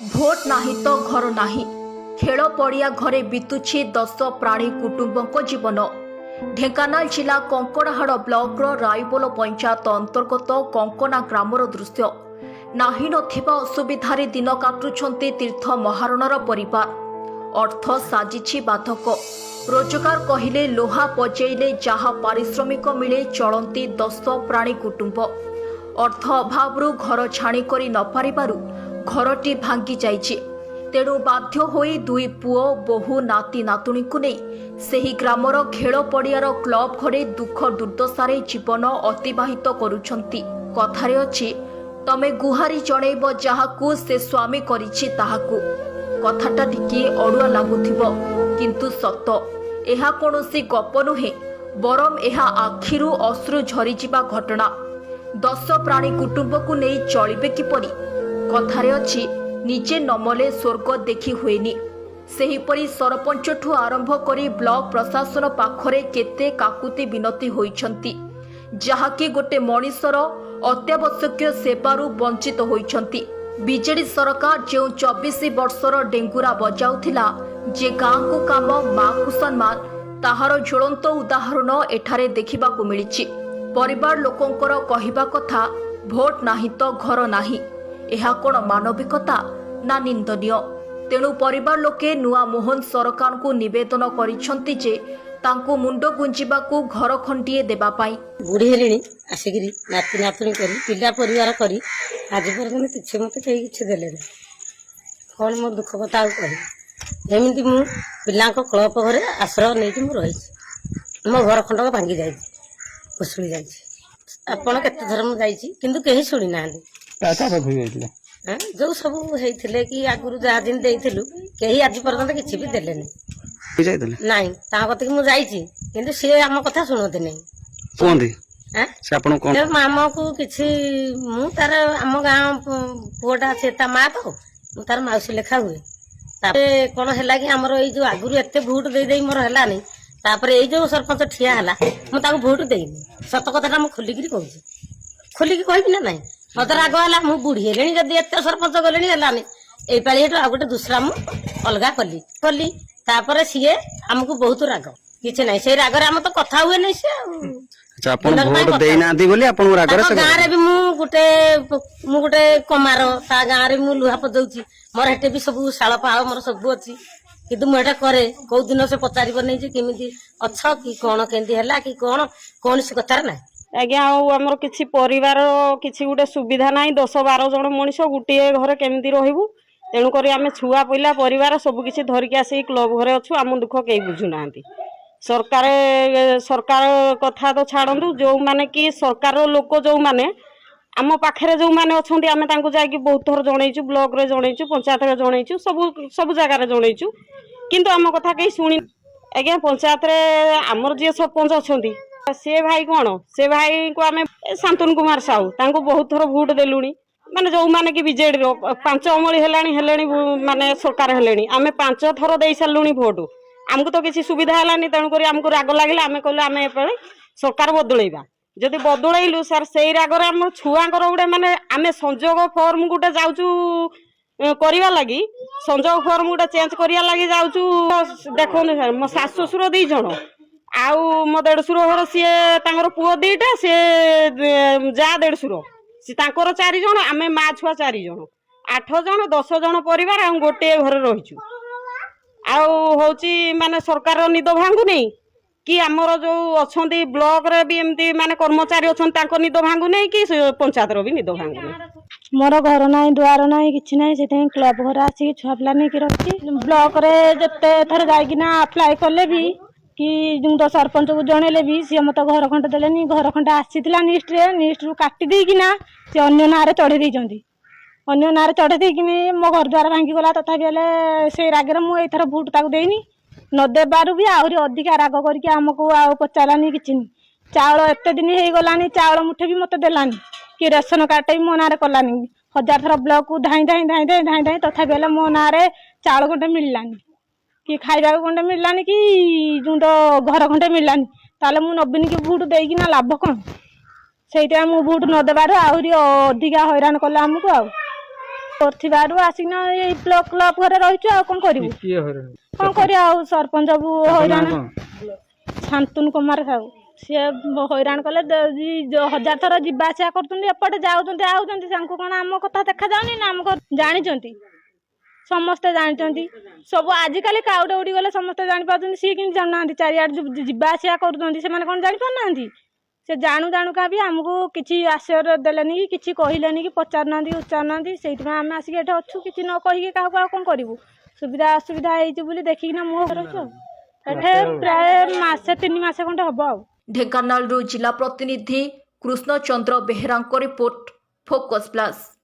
Vote नाही तो घर नाही खेल पड़िया घरे बीतुछि 10 प्राणी कुटुंबों जीवन। ढेंकानाल जिला कंकड़ाहाड़ ब्लॉक रायबोल पंचायत अंतर्गत कंकना ग्रामर दृश्य। नाही नथिबा असुविधारे दिन काटुछन्ति तीर्थ महारणर परिवार। अर्थ साजिछि बाधक। रोजगार कहिले लोहा पचेइले जहा पारिश्रमिक मिले चलती 10 प्राणी कुटुंब। अर्थ अभावरू घर छाणी करी न पारिबारु घरटी भांगी जाइछि। तेणु बाध्य होई दुई पुओ बहु नाती नातुणी को नहीं सेही ग्रामर खेल पड़ियार क्लब घरे दुख दुर्दशारे जीवन अतिबाहित करुछन्ति। कथारे अछि तमे गुहारी जणैब जाहाकू से स्वामी करिछि ताहाकू। कथाटा टिके अड़ुआ लागुथिबो किंतु सत। एहा कोनोसी गप नुहे बरम एहा आखिरु अश्रु झरीजिबा घटना। 10 प्राणी कुटुंब को नहीं चलिबे किपरि। कथारे अछि निजे नमले स्वर्ग देखी हुएनी। सेहीपरि सरपंच ठू आरंभ करी ब्लॉक प्रशासन पाखरे केते काकुति विनती होइछन्ति जहाकि गोटे मनीषर अत्यावश्यक सेवारू वंचित होइछन्ति। बीजेडी सरकार जो 24 वर्षर डेंगुरा बजाउथिला जे गाँ को काम माँ को सम्मान ताहार ज्वलंत उदाहरण एठारे देखिबाकू मिलिछि। परिवार लोकंकर कहिबा कथा भोट नाही तो घर नाही। एहा कोन मानविकता ना निंदनीय। तेणु परिवार लोके नुआ मोहन सरकार को निवेदन करिछन्ति जे तांको मुंडो गुंजिबाकू घर खंडिए देबा पाई। बुढ़ी हेलिनी आसिकी नाती नातुणी करी पिला परिवार करी आज पर्यटन किसी मत किसी देले कौन मो दुख कथा कही एमती मु पिला क्लब घरे आश्रय नहीं रही मो घर खंडक भांगी जाए भुसुड़ी जाए आपण केते थर मुझे कहीं शुणी ना जो सब होते कि आगुरी जहाँ दिन देलु कहीं आज पर्यटन किसी भी देले नाई कतिक मुझे सी आम कथा शुणती नहीं मामा को किसी मु तार आम गाँ पुआटा से माँ तो तार मौसी लेखा हुए कौन है कि आमर ये आगुरी एत भोट दे मोर है तापर ये सरपंच ठिया है मुझे भोट देनी सत कथा मुझे खोलिकी कहूँ खोलिकी कहबी ना नाई मत राग है मुझे बुढ़ी हेली जब एत सरपंच गले है पाली आ गए दूसरा मु अलग कली कली तापर सी आमको बहुत राग किसी ना से रागर आम तो कथा हुए नहीं सी गाँव भी गोटे कमार ता गाँव में लुहा पजाऊँ मोर हेटे भी सब शाल पाल मोर सब अच्छी कि मुझे करे कौ दिन से पचार नहीं किमी अच्छ कि कौन केमती कि कौन कौन सी कथार ना आज्ञा आमर किसी परिवार किसी गोटे सुविधा ना 10-12 जन मनीष गोटे घर केमती रहबू तेणुक आम छुआ पिला परिवार सबकि धरिकी आसिक क्लब घरे अच्छु आम दुख कई बुझुना सरकार सरकार कथा तो छाड़ू जो माने कि सरकार लोक जो माने आम पाखे जो माने अच्छा आम जाकि बहुत थर जनईचु ब्लॉक रे जनईचु पंचायत रे जनईचु सब जगार जनईचु किंतु आम कथा कहीं शुणी आज्ञा पंचायत रे आमर जी सरपंच अच्छा से भाई कौन से भाई को आम शांतनु कुमार साहू तांको बहुत थर भोट देलुणी माने जो माने कि बीजेडी रो 5 अमली हेलाणी माने सरकार हेलेनी आम 5 थर दे सारूँ भोट आमको तो किसी सुविधा है तेणुक आमको राग लगे आम कहलु आम एपले सरकार बदलैबा जदि बदलैलु सार से रागर आम छुआंकर गोटे माने आम संजोग फर्म गोटे जाऊँ करवा लगी संजोग फर्म गोटे चेंज करवा लगी जाऊँ देखो सर मो सास ससुर 2 जन आउ मो देढ़शुर घर सी पुओ 2टा सी जा देढ़शुर सी 4 जन आम माँ छुआ 4 जन 8 जन 10 जन परिवार आ गोटे घर रहीचु आउची माने सरकार निद भांगु नहीं कि आमर जो अच्छा ब्लॉक रे भी एमती माने कर्मचारी अच्छा निद भांगु नहीं कि पंचायत भी निद भांगु नहीं मोर घर ना दुआर ना कि ना से क्लब घर आसिक छुआ पिला नहीं रखी ब्लॉक रे जिते थर जाइना अप्लाई कले भी कि जो सरपंच को जनइले भी सी मत घर खंड देलेनी घर खंड आसीला निष्ट रू काटी देकिना सी अन्य ना चढ़े देइचंती अन्य ना चढ़े देकिन मो घर द्वार भांगी गला तथापि हेले से रागरे मु एथर भोट ताकू देनी न देबारु भी आहरी अधिका राग करके आमको आ पचारानी किछि चाउल एते दिन हे गलानी चाउल मुठे भी मते देलानी कि रेशन कार्ड भी मो नारे कलानी 1000 थर ब्लॉक को धाई धाई तथापि हेले मो नारे चाउल गोटे मिललानी कि खाइबा गंडे मिललानी कि जो तो घर खंडे मिललानी ताले मु नबीन की भोट देकिना लाभ कौन से भोट न देबार आहरी अधिका हैरान कले आमको आ କରିଥିବାରୁ ଆସିକିନା ଏଇ କ୍ଲବ ଘରେ ରହିଛୁ ଆଉ କଣ କରିବୁ କଣ କରିବା ଆଉ ସରପଞ୍ଚ ହଇରାଣ ଶାନ୍ତନୁ କୁମାର ସାହୁ ସିଏ ହଇରାଣ କଲେ 1000 ଥର ଯିବା ଆସିବା କରୁଛନ୍ତି ଏପଟେ ଯାଉଛନ୍ତି ଆଉଛନ୍ତି ତାଙ୍କୁ କଣ ଆମ କଥା ଦେଖାଯାଉନି ନା ଆମ ଜାଣିଛନ୍ତି ସମସ୍ତେ ଜାଣିଛନ୍ତି ସବୁ ଆଜିକାଲି କାଉଟେ ଉଡ଼ିଗଲେ ସମସ୍ତେ ଜାଣିପାରୁଛନ୍ତି ସିଏ କିନ୍ତୁ ଜାଣୁନାହାନ୍ତି ଚାରିଆଡ଼େ ଯିବା ଆସିବା କରୁଛନ୍ତି ସେମାନେ କଣ ଜାଣିପାରୁନାହାନ୍ତି ସେ ଜାଣୁକା ବି ଆମକୁ କିଛି ଆଶ୍ରୟ ଦେଲେନି କି କିଛି କହିଲେନି କି ପଚାରୁନାହାନ୍ତି ଉଚାରୁନାହାନ୍ତି ସେଇଥିପାଇଁ ଆମେ ଆସିକି ଏଠି ଅଛୁ କିଛି ନ କହିକି କାହାକୁ ଆଉ କଣ କରିବୁ ସୁବିଧା ଅସୁବିଧା ହେଇଛି ବୋଲି ଦେଖିକିନା ମୁହଁ କରୁଛୁ ଏଠି ପ୍ରାୟ ମାସେ 3 ମାସ ଖଣ୍ଡେ ହବ ଆଉ। ଢେଙ୍କାନାଳରୁ ଜିଲ୍ଲା ପ୍ରତିନିଧି କୃଷ୍ଣଚନ୍ଦ୍ର ବେହେରାଙ୍କ ରିପୋର୍ଟ ଫୋକସ୍ ପ୍ଲସ୍।